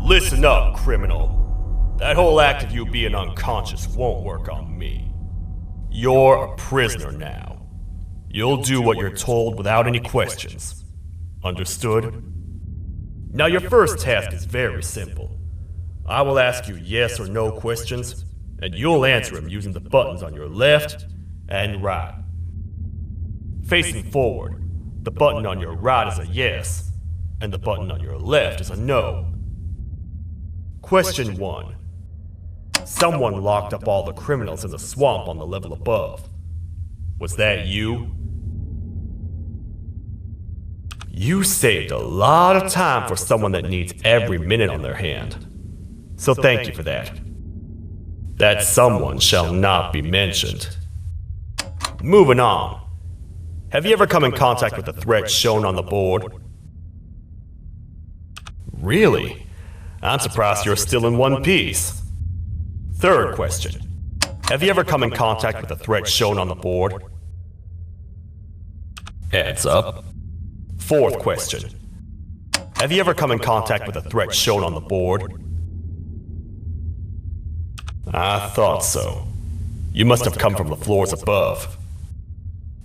Listen up, criminal. That whole act of you being unconscious won't work on me. You're a prisoner now. You'll do what you're told without any questions. Understood? Now your first task is very simple. I will ask you yes or no questions, and you'll answer them using the buttons on your left and right. Facing forward, the button on your right is a yes, and the button on your left is a no. Question 1. Someone locked up all the criminals in the swamp on the level above. Was that you? You saved a lot of time for someone that needs every minute on their hand. So thank you for that. That someone shall not be mentioned. Moving on. Have you ever come in contact with the threat shown on the board? Really? I'm surprised you're still in one piece. Third question. Have you ever come in contact with the threat shown on the board? Heads up. Fourth question. Have you ever come in contact with the threat shown on the board? I thought so. You must have come from the floors above.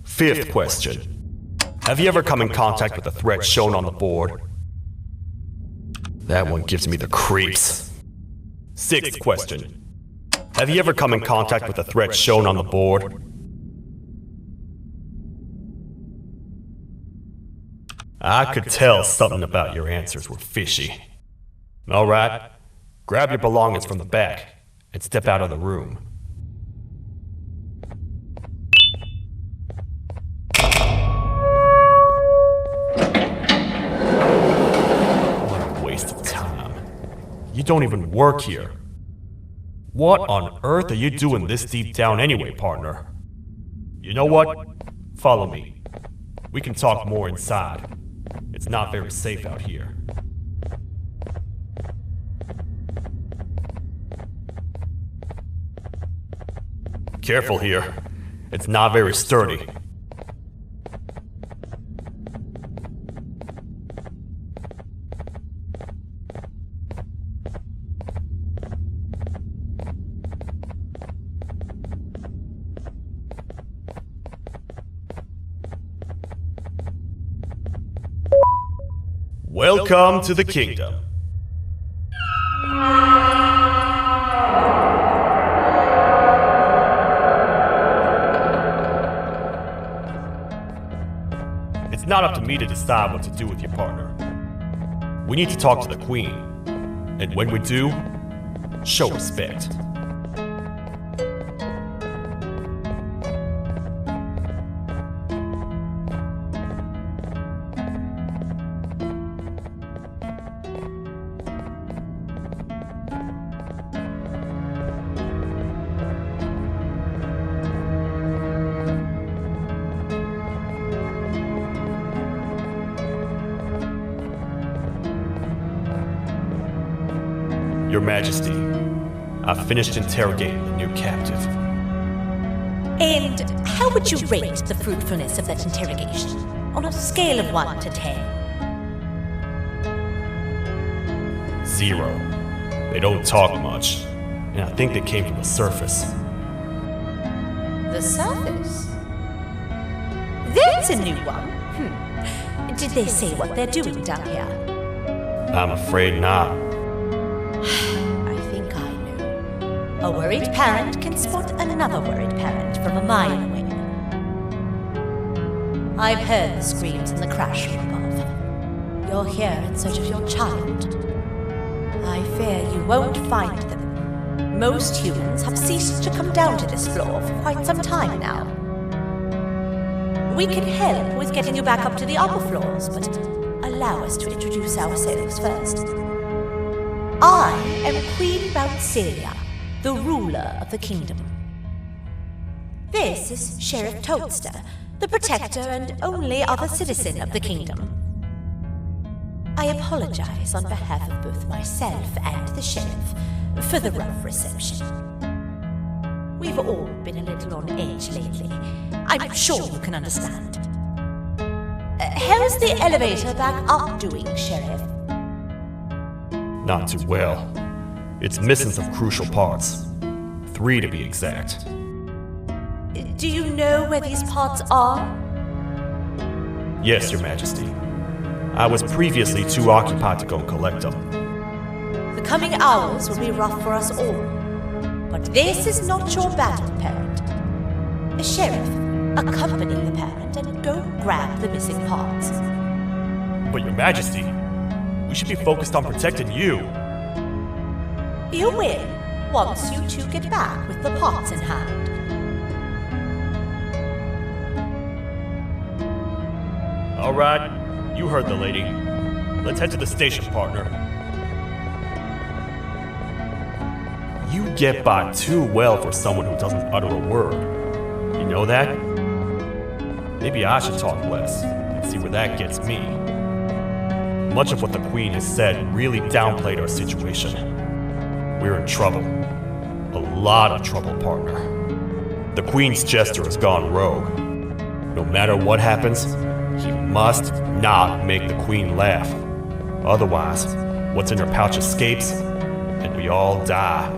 Fifth question. Have you ever come in contact with the threat shown on the board? That one gives me the creeps. Sixth question. Have you ever come in contact with the threat shown on the board? I could tell something about your answers were fishy. Alright, grab your belongings from the back and step out of the room. You don't even work here. What on earth are you doing this deep down anyway, partner? You know what? Follow me. We can talk more inside. It's not very safe out here. Careful here. It's not very sturdy. Welcome to the kingdom. It's not up to me to decide what to do with your partner. We need to talk to the queen, and when we do, show respect. Your Majesty, I've finished interrogating the new captive. And how would you rate the fruitfulness of that interrogation, on a scale of 1 to 10? 0. They don't talk much, and I think they came from the surface. The surface? That's a new one. Did they say what they're doing down here? I'm afraid not. I think I know. A worried parent can spot another worried parent from a mile away. I've heard the screams and the crash from above. You're here in search of your child. I fear you won't find them. Most humans have ceased to come down to this floor for quite some time now. We can help with getting you back up to the upper floors, but allow us to introduce ourselves first. I am Queen Bouncelia, the ruler of the kingdom. This is Sheriff Toadster, the protector and only other citizen of the kingdom. I apologize on behalf of both myself and the sheriff for the rough reception. We've all been a little on edge lately. I'm sure you can understand. How's the elevator back up doing, Sheriff? Not too well. It's missing some crucial parts. 3 to be exact. Do you know where these parts are? Yes, Your Majesty. I was previously too occupied to go and collect them. The coming hours will be rough for us all. But this is not your battle, parent. Sheriff, accompany the parent and go grab the missing parts. But Your Majesty, we should be focused on protecting you. You will, once you two get back with the parts in hand. All right, you heard the lady. Let's head to the station, partner. You get by too well for someone who doesn't utter a word. You know that? Maybe I should talk less and see where that gets me. Much of what the Queen has said really downplayed our situation. We're in trouble. A lot of trouble, partner. The Queen's jester has gone rogue. No matter what happens, he must not make the Queen laugh. Otherwise, what's in her pouch escapes, and we all die.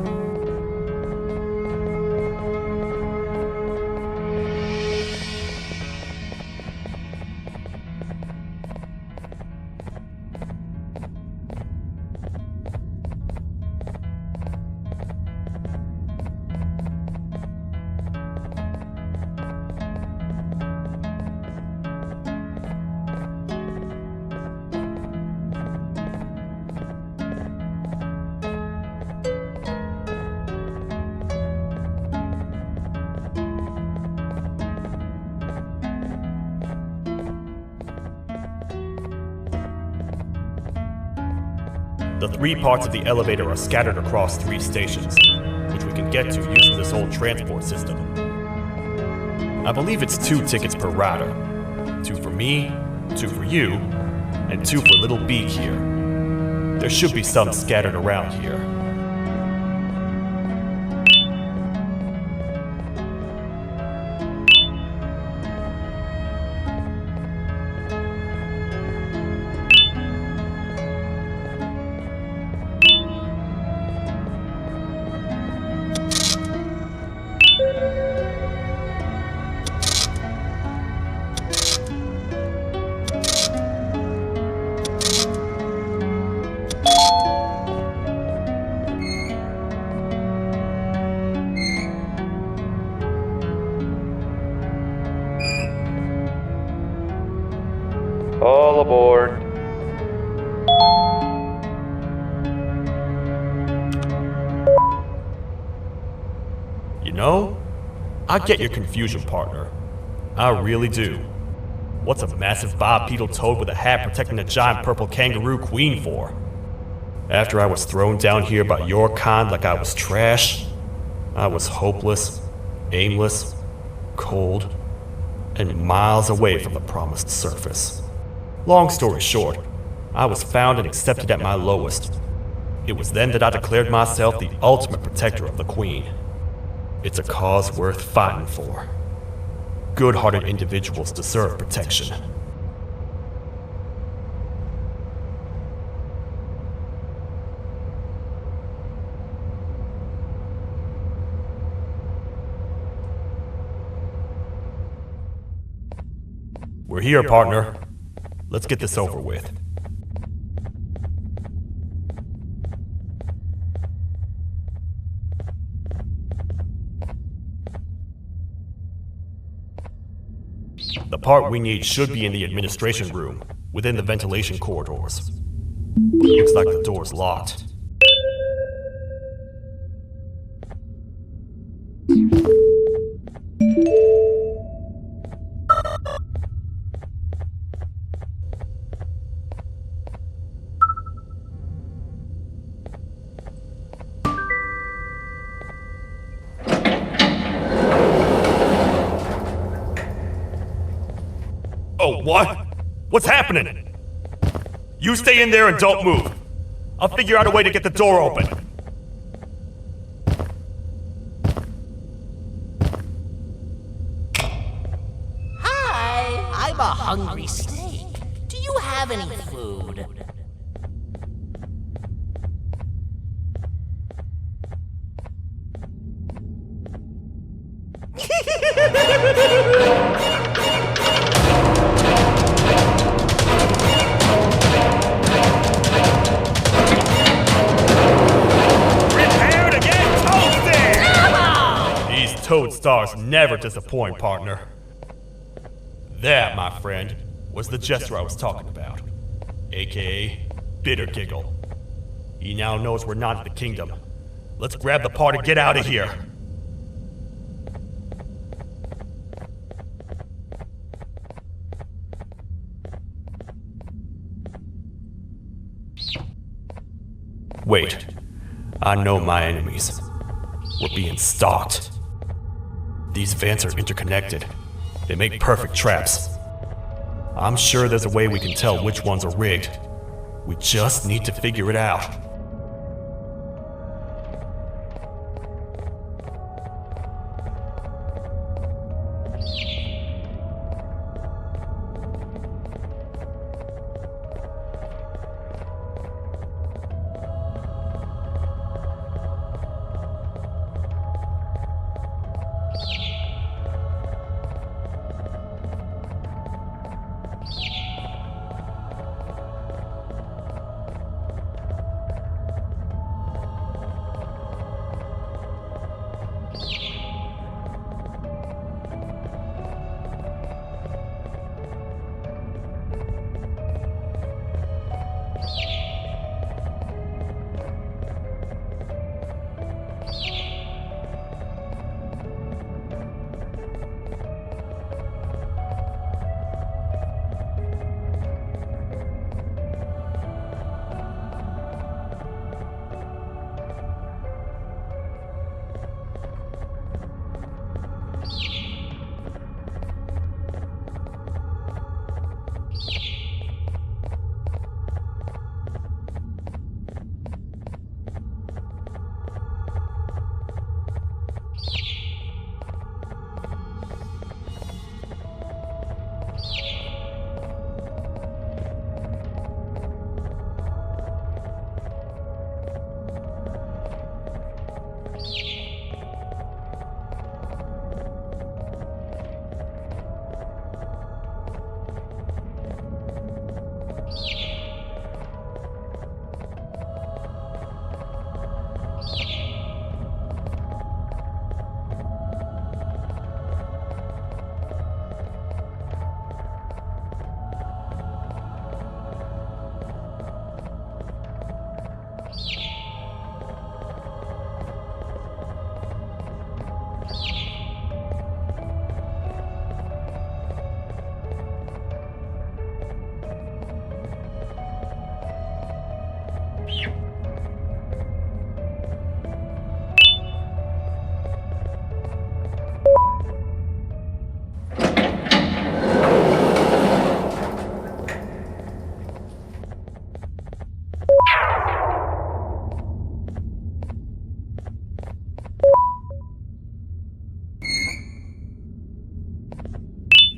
The 3 parts of the elevator are scattered across 3 stations, which we can get to using this old transport system. I believe it's 2 tickets per rider. 2 for me, 2 for you, and 2 for Little Beak here. There should be some scattered around here. All aboard. You know, I get your confusion, partner. I really do. What's a massive bipedal toad with a hat protecting a giant purple kangaroo queen for? After I was thrown down here by your kind like I was trash, I was hopeless, aimless, cold, and miles away from the promised surface. Long story short, I was found and accepted at my lowest. It was then that I declared myself the ultimate protector of the Queen. It's a cause worth fighting for. Good-hearted individuals deserve protection. We're here, partner. Let's get this over with. The part we need should be in the administration room, within the ventilation corridors. Looks like the door's locked. Oh, what? What's happening? You stay in there and don't move. I'll figure out a way to get the door open. Hi, I'm a hungry snake. Do you have any food? Prepare to get toasted! These toad stars never disappoint, partner. That, my friend, was the gesture I was talking about. AKA, Bitter Giggle. He now knows we're not in the kingdom. Let's grab the part and get out of here. Wait, I know my enemies. We're being stalked. These vents are interconnected. They make perfect traps. I'm sure there's a way we can tell which ones are rigged. We just need to figure it out.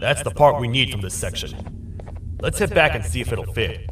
That's the part we need from this section. Let's head back and see if it'll fit.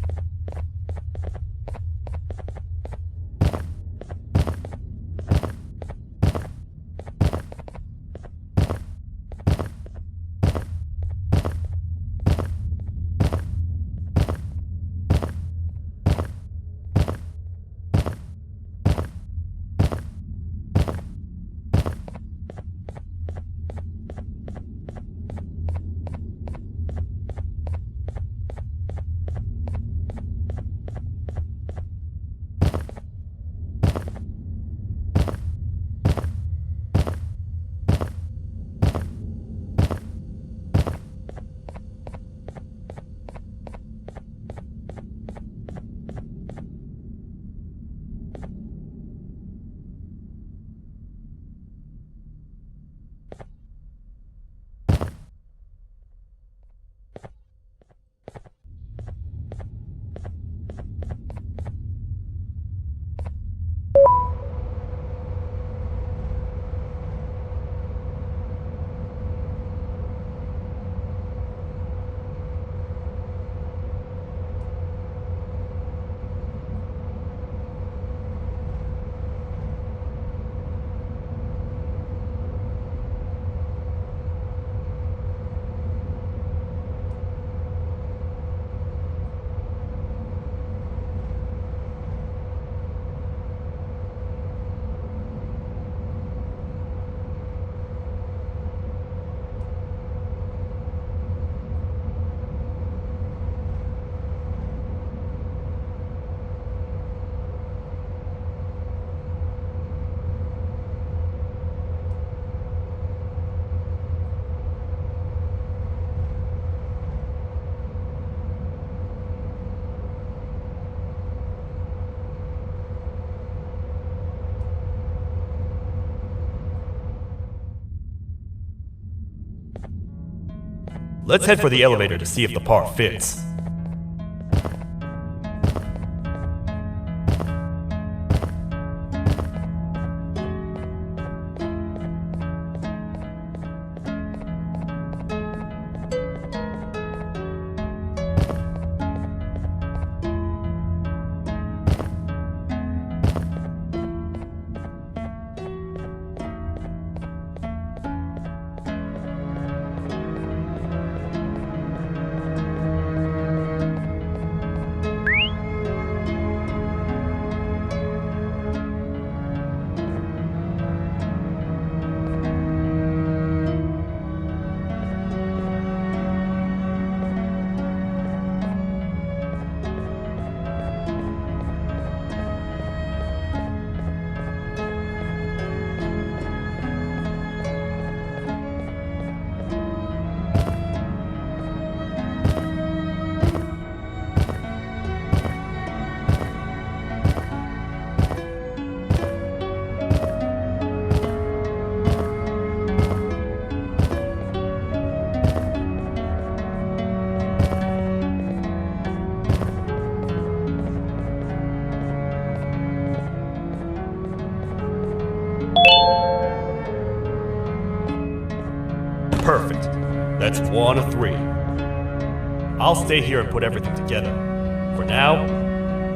Let's head for the elevator to see if the part fits. Perfect. That's 1 of 3. I'll stay here and put everything together. For now,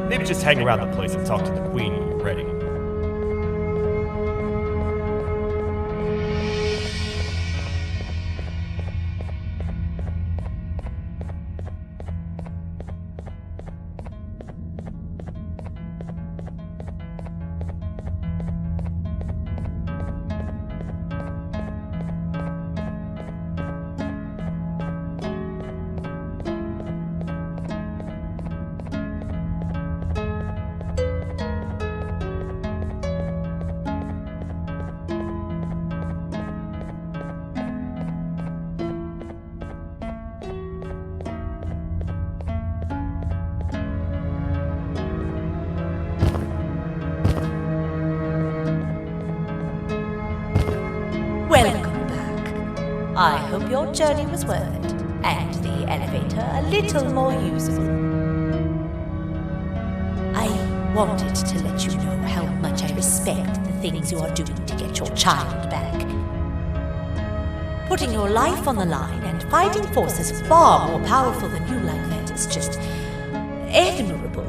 maybe just hang around the place and talk to the Queen when you're ready. Welcome back. I hope your journey was worth it, and the elevator a little more usable. I wanted to let you know how much I respect the things you are doing to get your child back. Putting your life on the line and fighting forces far more powerful than you like that is just admirable.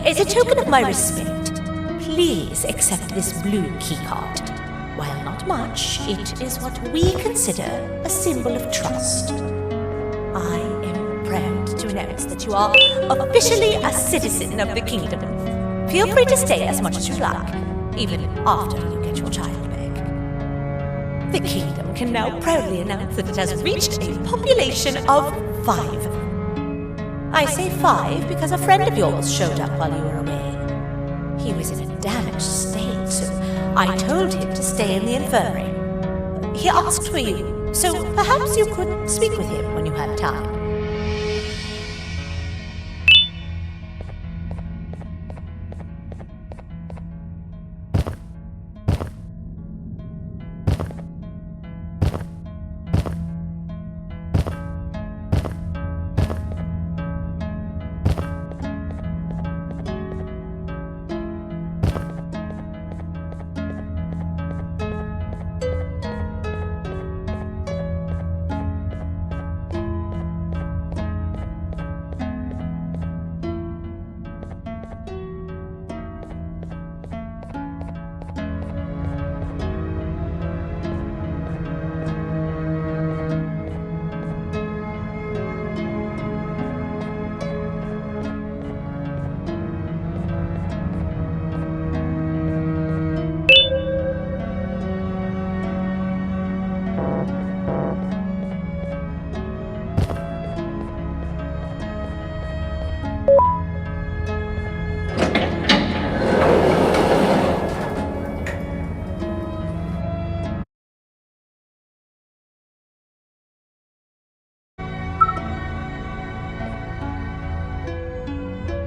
As a token of my respect, please accept this blue keycard. While not much, it is what we consider a symbol of trust. I am proud to announce that you are officially a citizen of the kingdom. Feel free to stay as much as you like, even after you get your child back. The kingdom can now proudly announce that it has reached a population of 5. I say 5 because a friend of yours showed up while you were away. He was in a damaged state, so I told him to stay in the infirmary. He asked for you, so perhaps you could speak with him when you have time.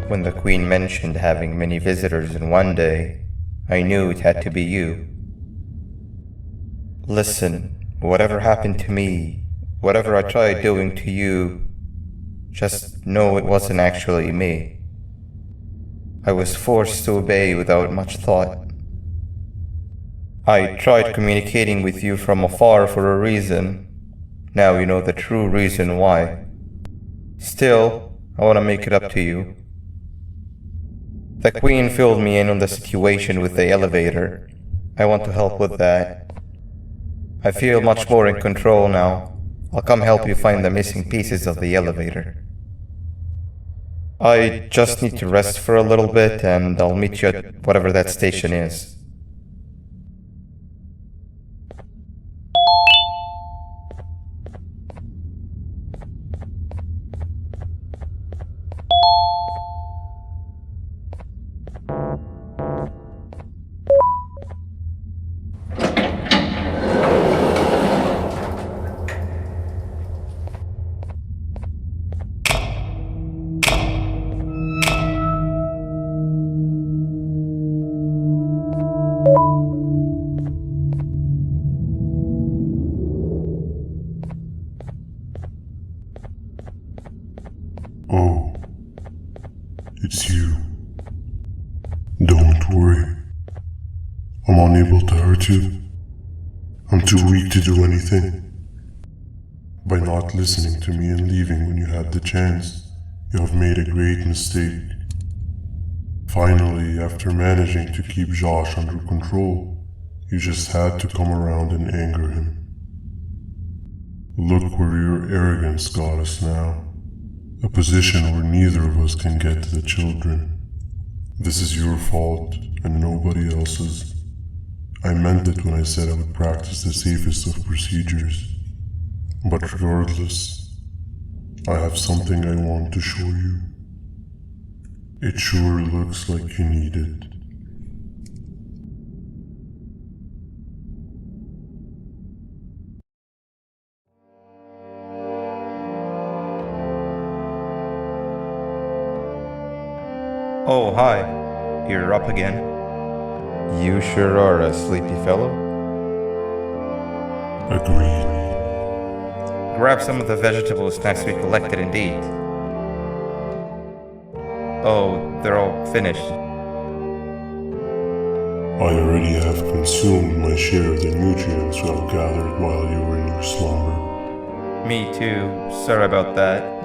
When the Queen mentioned having many visitors in one day, I knew it had to be you. Listen, whatever happened to me, whatever I tried doing to you, just know it wasn't actually me. I was forced to obey without much thought. I tried communicating with you from afar for a reason. Now you know the true reason why. Still, I want to make it up to you. The Queen filled me in on the situation with the elevator. I want to help with that. I feel much more in control now. I'll come help you find the missing pieces of the elevator. I just need to rest for a little bit and I'll meet you at whatever that station is. Oh, it's you. Don't worry. I'm unable to hurt you. I'm too weak to do anything. By not listening to me and leaving when you had the chance, you have made a great mistake. Finally, after managing to keep Josh under control, you just had to come around and anger him. Look where your arrogance got us now. A position where neither of us can get to the children. This is your fault and nobody else's. I meant it when I said I would practice the safest of procedures. But regardless, I have something I want to show you. It sure looks like you need it. Oh, hi. You're up again. You sure are a sleepy fellow. Agreed. Grab some of the vegetable snacks we collected indeed. Oh, they're all finished. I already have consumed my share of the nutrients I've gathered while you were in your slumber. Me too. Sorry about that.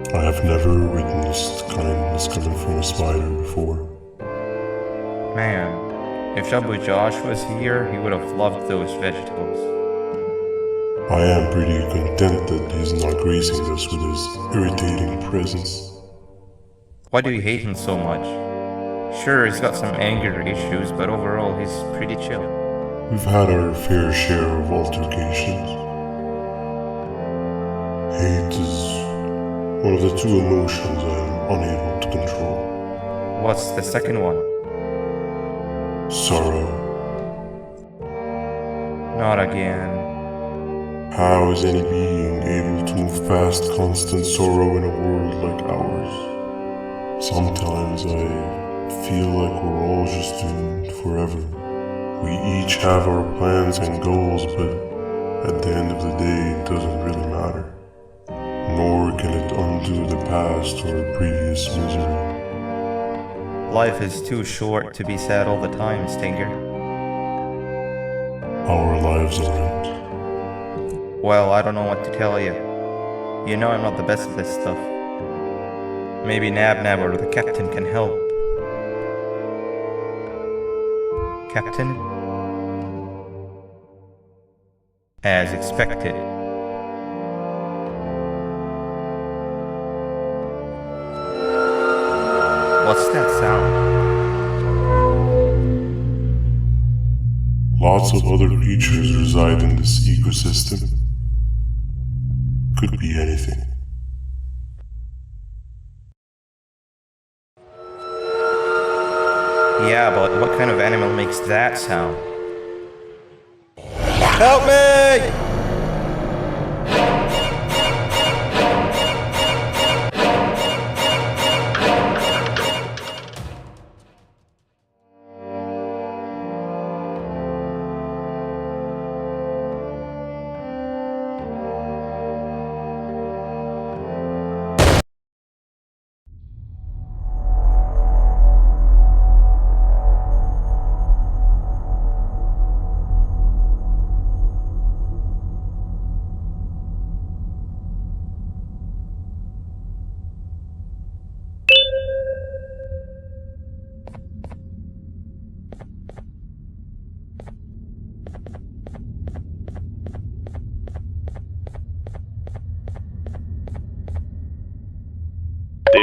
I have never witnessed kindness coming from a spider before. Man, if Shabu Josh was here, he would have loved those vegetables. I am pretty content that he's not gracing us with his irritating presence. Why do you hate him so much? Sure, he's got some anger issues, but overall he's pretty chill. We've had our fair share of altercations. Hate is one of the two emotions I am unable to control. What's the second one? Sorrow. Not again. How is any being able to move past constant sorrow in a world like ours? Sometimes I feel like we're all just doomed forever. We each have our plans and goals, but at the end of the day, it doesn't really matter. Nor can it undo the past or previous misery. Life is too short to be sad all the time, Stinger. Our lives aren't. Well, I don't know what to tell you. You know I'm not the best at this stuff. Maybe Nab or the captain can help. Captain? As expected. What's that sound? Lots of other creatures reside in this ecosystem. Could be anything. Yeah, but what kind of animal makes that sound? Help me!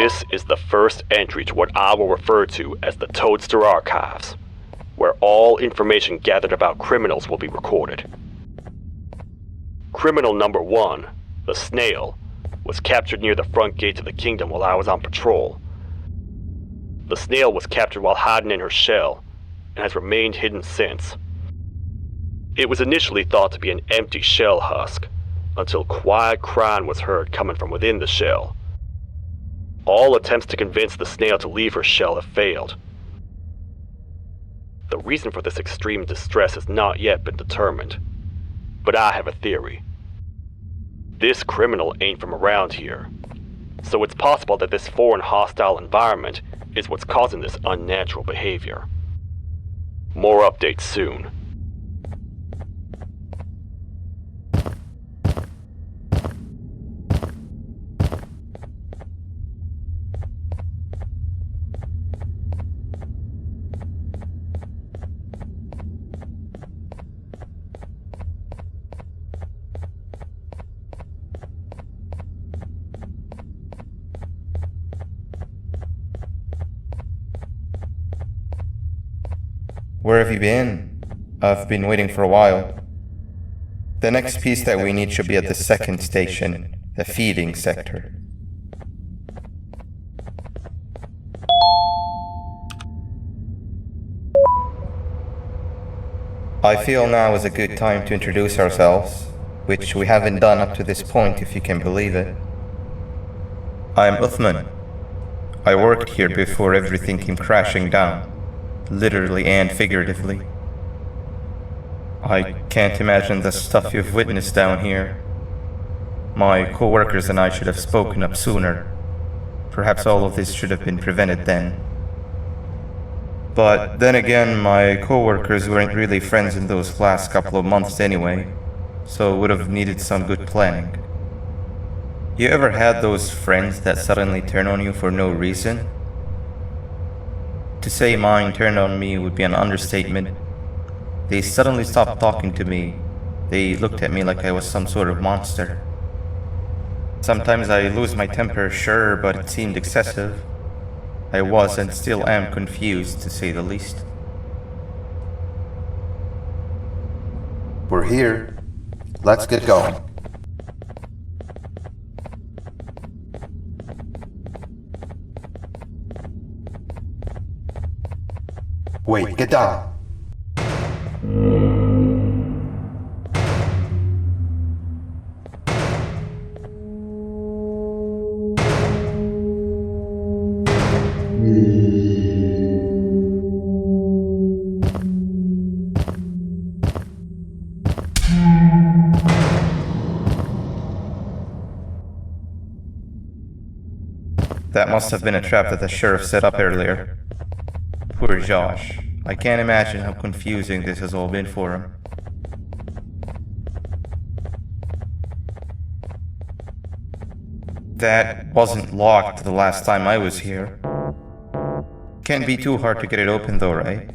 This is the first entry to what I will refer to as the Toadster Archives, where all information gathered about criminals will be recorded. Criminal number 1, the snail, was captured near the front gate of the kingdom while I was on patrol. The snail was captured while hiding in her shell, and has remained hidden since. It was initially thought to be an empty shell husk, until quiet crying was heard coming from within the shell. All attempts to convince the snail to leave her shell have failed. The reason for this extreme distress has not yet been determined, but I have a theory. This criminal ain't from around here, so it's possible that this foreign hostile environment is what's causing this unnatural behavior. More updates soon. Where have you been? I've been waiting for a while. The next piece that we need should be at the second station, the feeding sector. I feel now is a good time to introduce ourselves, which we haven't done up to this point, if you can believe it. I'm Uthman. I worked here before everything came crashing down. Literally and figuratively. I can't imagine the stuff you've witnessed down here. My co-workers and I should have spoken up sooner. Perhaps all of this should have been prevented then. But then again, my co-workers weren't really friends in those last couple of months anyway, so would have needed some good planning. You ever had those friends that suddenly turn on you for no reason? To say mine turned on me would be an understatement. They suddenly stopped talking to me. They looked at me like I was some sort of monster. Sometimes I lose my temper, sure, but it seemed excessive. I was and still am confused, to say the least. We're here. Let's get going. Wait, get down. That must have been a trap that the sheriff set up earlier. Poor Josh. I can't imagine how confusing this has all been for him. That wasn't locked the last time I was here. Can't be too hard to get it open though, right?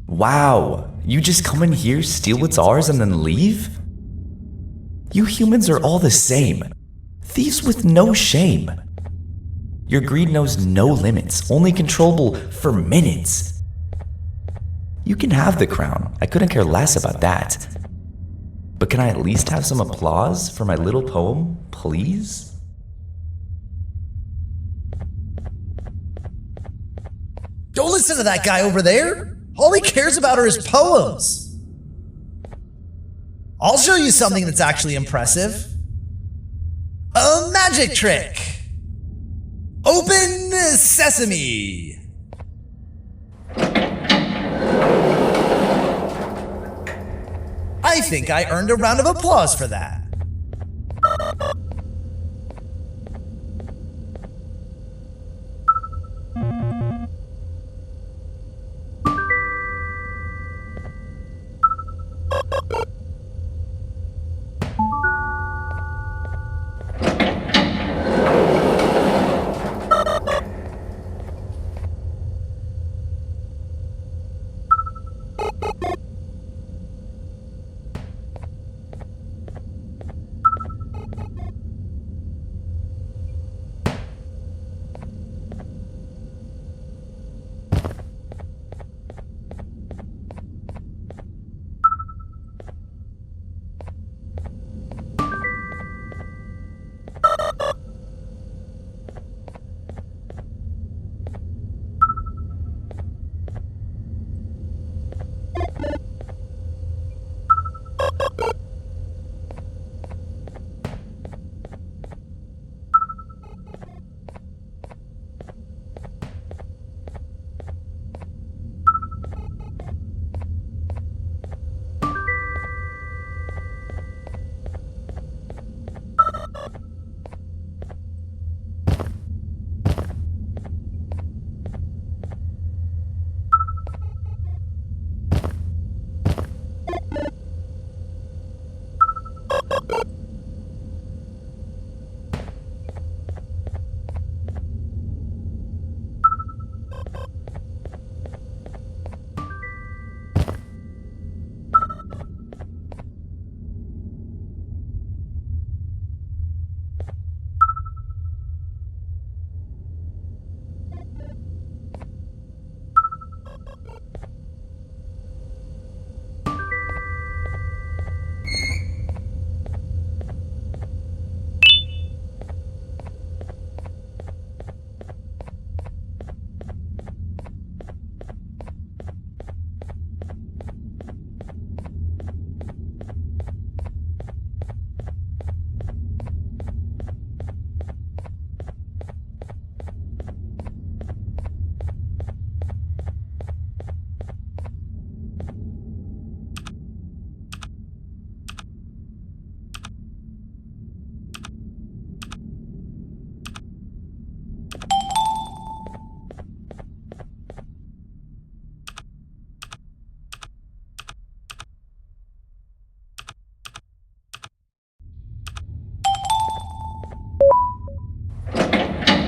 Wow, you just come in here, steal what's ours, and then leave? You humans are all the same. Thieves with no shame. Your greed knows no limits, only controllable for minutes. You can have the crown, I couldn't care less about that. But can I at least have some applause for my little poem, please? Don't listen to that guy over there. All he cares about are his poems. I'll show you something that's actually impressive. A magic trick. Open sesame. I think I earned a round of applause for that.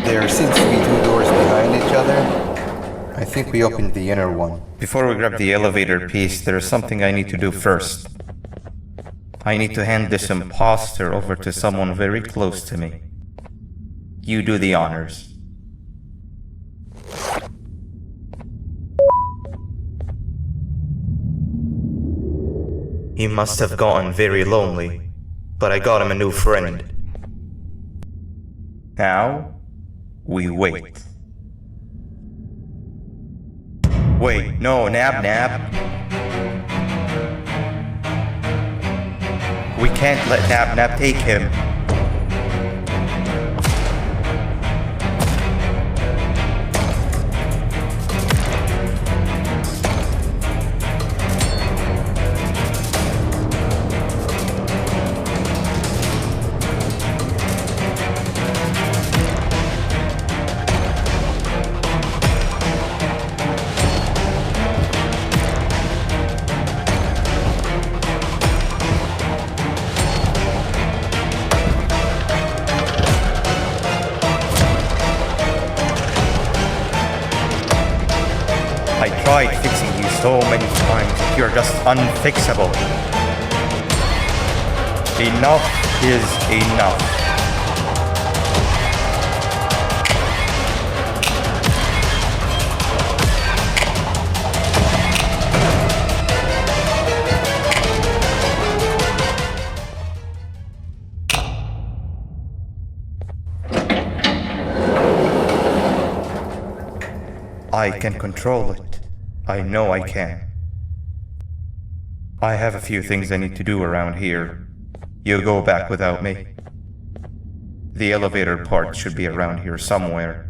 There seems to be two doors behind each other. I think we opened the inner one. Before we grab the elevator piece, there is something I need to do first. I need to hand this imposter over to someone very close to me. You do the honors. He must have gotten very lonely, but I got him a new friend. Now, we wait. Wait, no, Nab. We can't let Nab take him. I tried fixing you so many times, you're just unfixable. Enough is enough. I can control it. I know I can. I have a few things I need to do around here. You'll go back without me. The elevator part should be around here somewhere.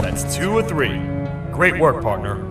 That's 2 of 3. Great work, partner.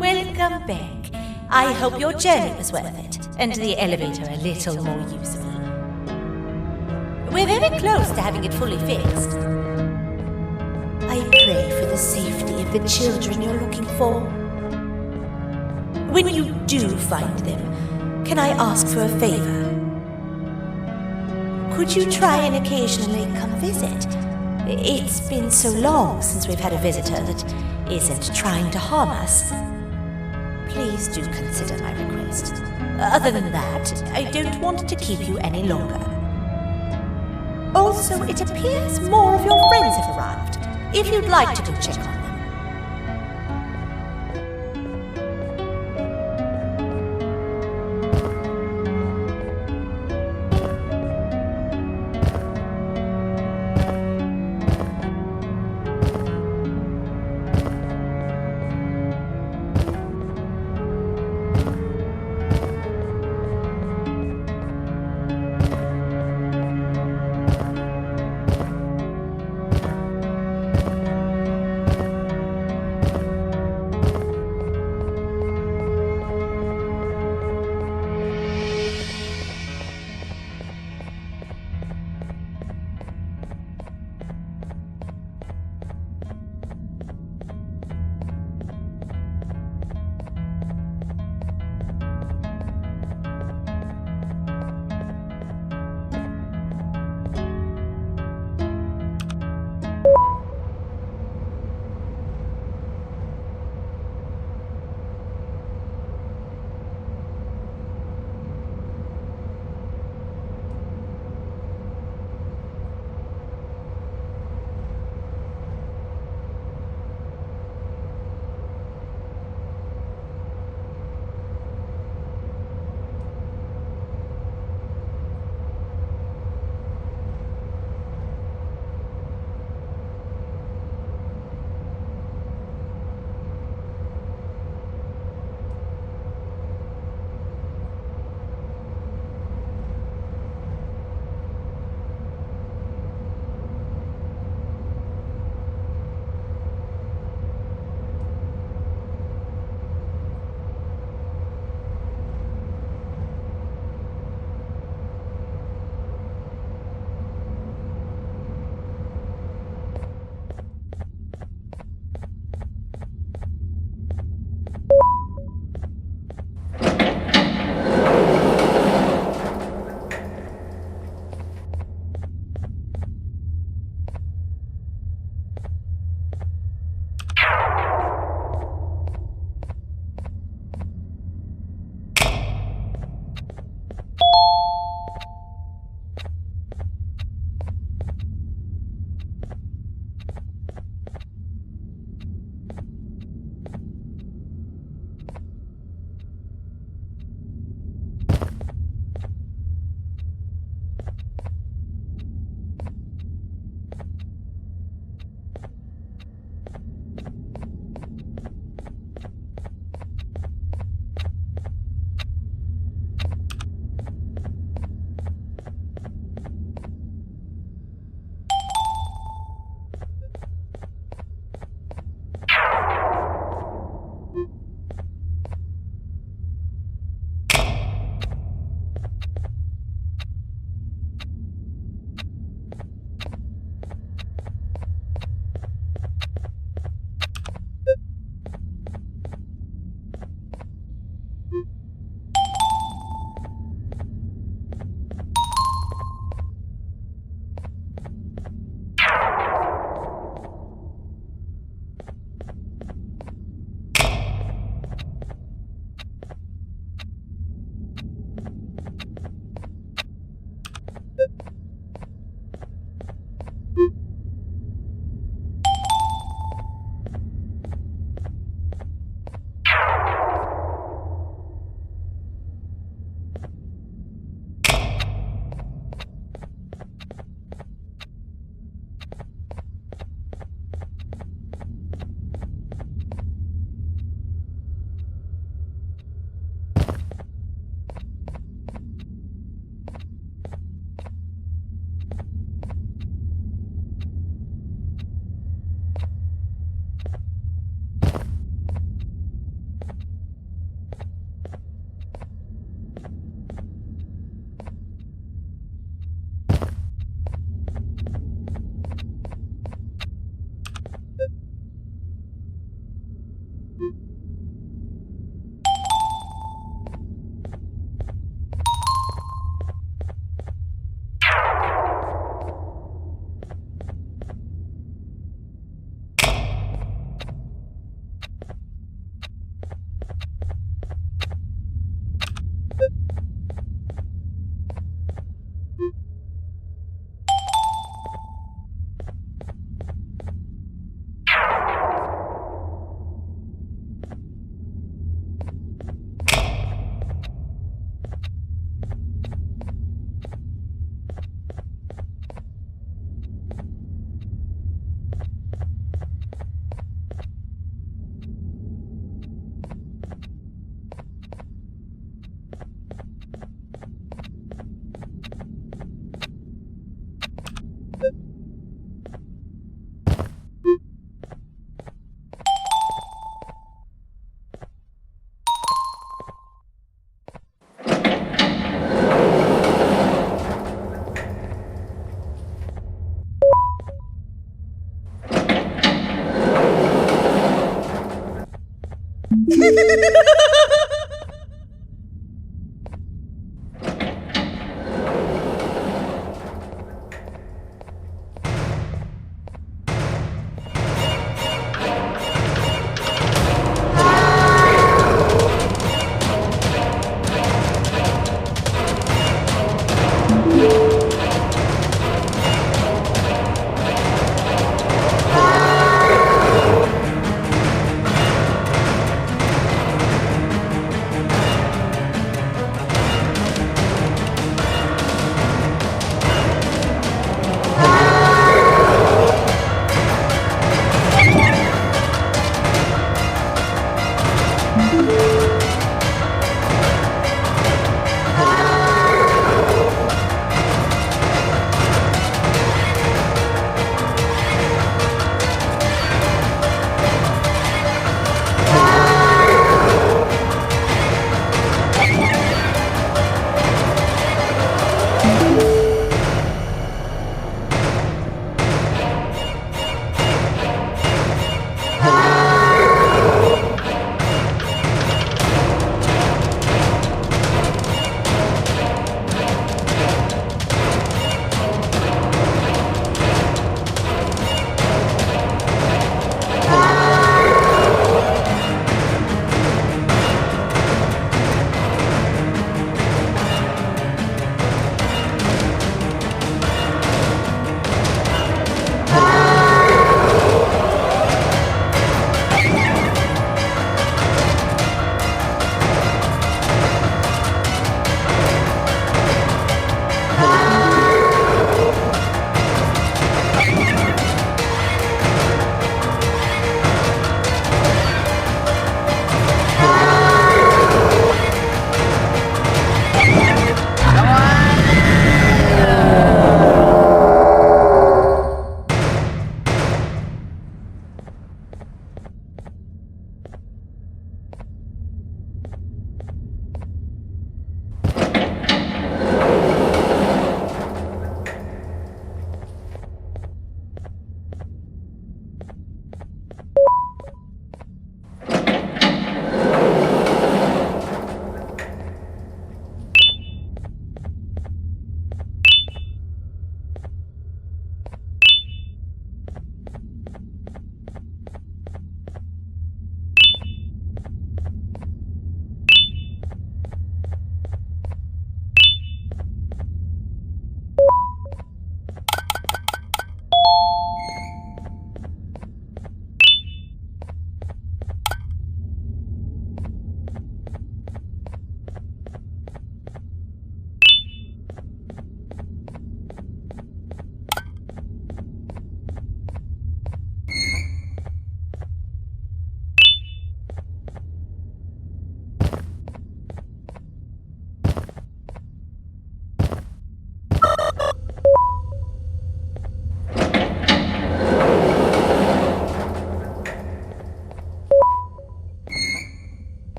Welcome back. I hope your journey was worth it, and the elevator a little more usable. We're very close to having it fully fixed. I pray for the safety of the children you're looking for. When you do find them, can I ask for a favor? Could you try and occasionally come visit? It's been so long since we've had a visitor that isn't trying to harm us. Please do consider my request. Other than that, I don't want to keep you any longer. Also, it appears more of your friends have arrived. If you'd like to go check on them.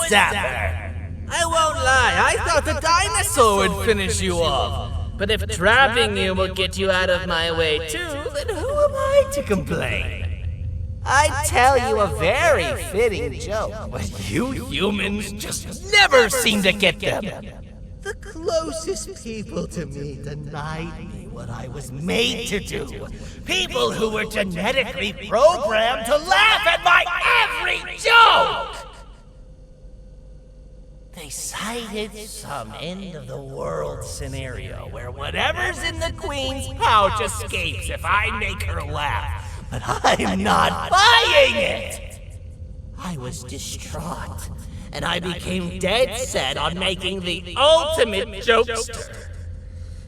zapper. I won't lie, I thought the dinosaur would finish you off. But if trapping you will get you out of my way too, then who am I to complain? I tell you a very fitting joke, but you humans just never seem to get them. The closest people to me denied me what I was made to do. People who were genetically programmed to laugh at my every joke! They cited some end-of-the-world scenario where whatever's in the Queen's pouch escapes if I make her laugh. But I'm not buying it! I was distraught, and I became dead set on making the ultimate jokester.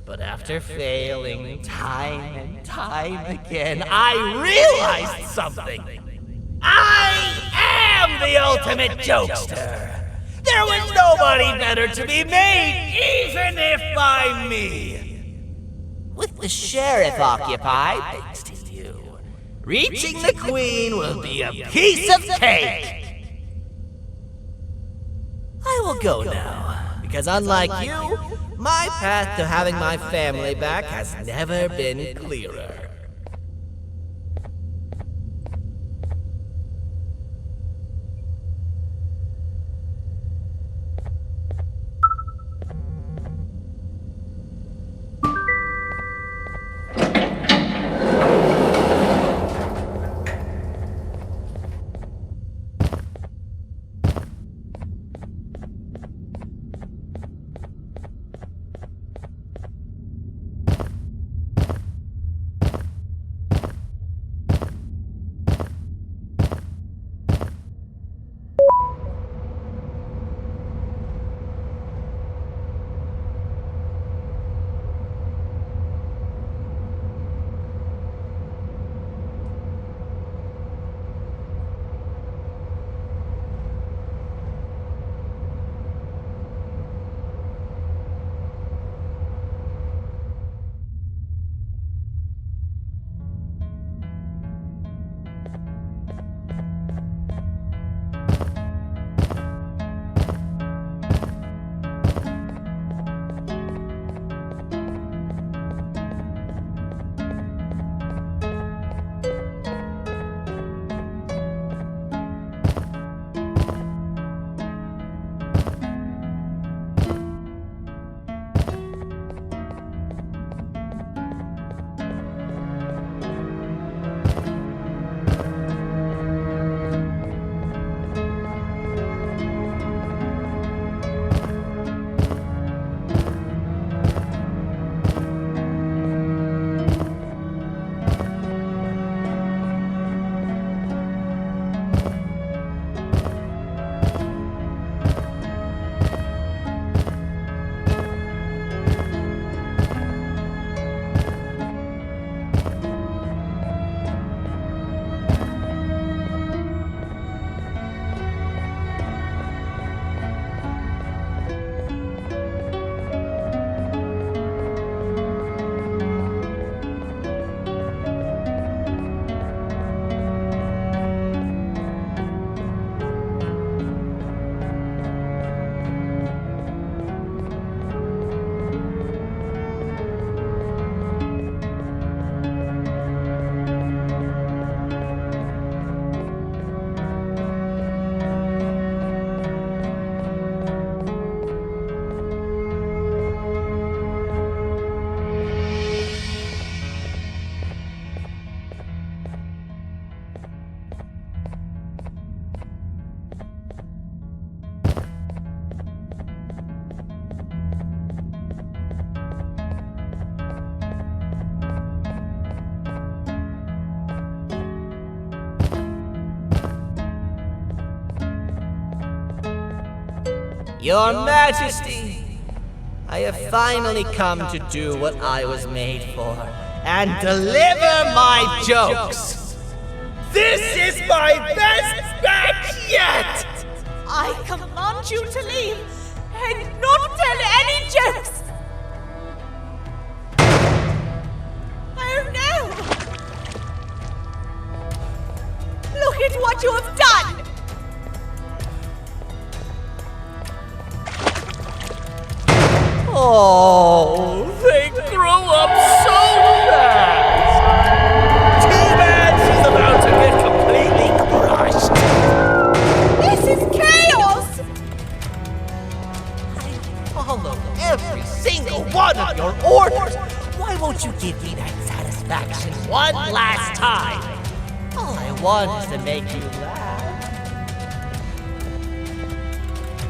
But after failing time and time again, I realized something. I am the ultimate jokester! There was nobody better to be made, even if by me! With the sheriff occupied, thanks to you, reaching the Queen will be a piece of cake! I will go now, because unlike you, my path to having my family back has never been clearer. Your Majesty, I have finally come to do what I was made for, and deliver my jokes. This is my best batch yet! I command you to leave and not tell any jokes! Oh no! Look at what you have done! Oh, they grow up so fast! Too bad she's about to get completely crushed! This is chaos! I follow every single one of your orders! Why won't you give me that satisfaction one last time? All I want is to make you laugh.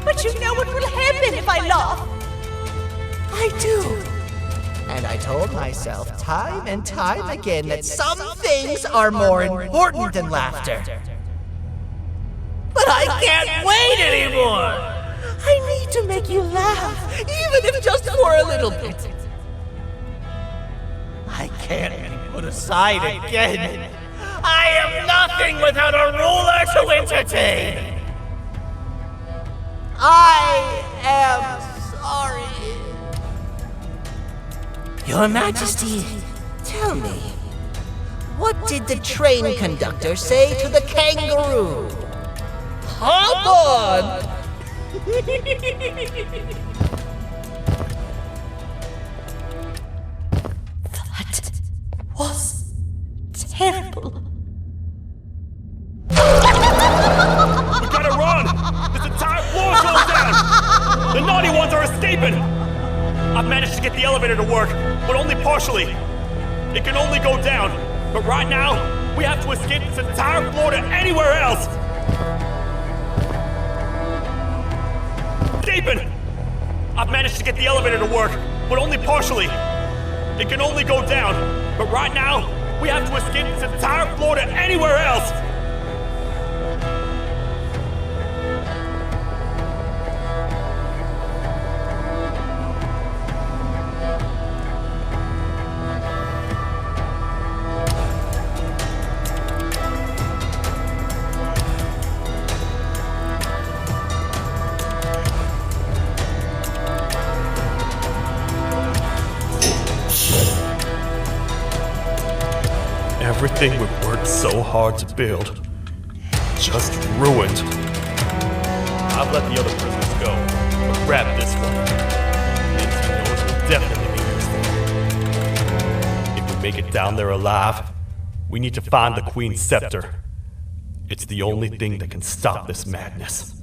But you know what will happen if I laugh! I do. And I told myself time and time again that some things are more important than laughter. But I can't wait anymore! I need to make you laugh, even if just for a little bit. I can't be put aside again. I am nothing without a ruler to entertain. I am sorry. Your Majesty, tell me, what did the train conductor say to the kangaroo? Hop on! That was terrible. We gotta run! This entire floor goes down! The naughty ones are escaping! I've managed to get the elevator to work, but only partially. It can only go down, but right now, we have to escape this entire floor to anywhere else! Escaping! I've managed to get the elevator to work, but only partially. It can only go down, but right now, we have to escape this entire floor to anywhere else! Everything we've worked so hard to build, just ruined. I've let the other prisoners go, but grab this one. Means he knows we'll definitely be useful. If we make it down there alive, we need to find the Queen's scepter. It's the only thing that can stop this madness.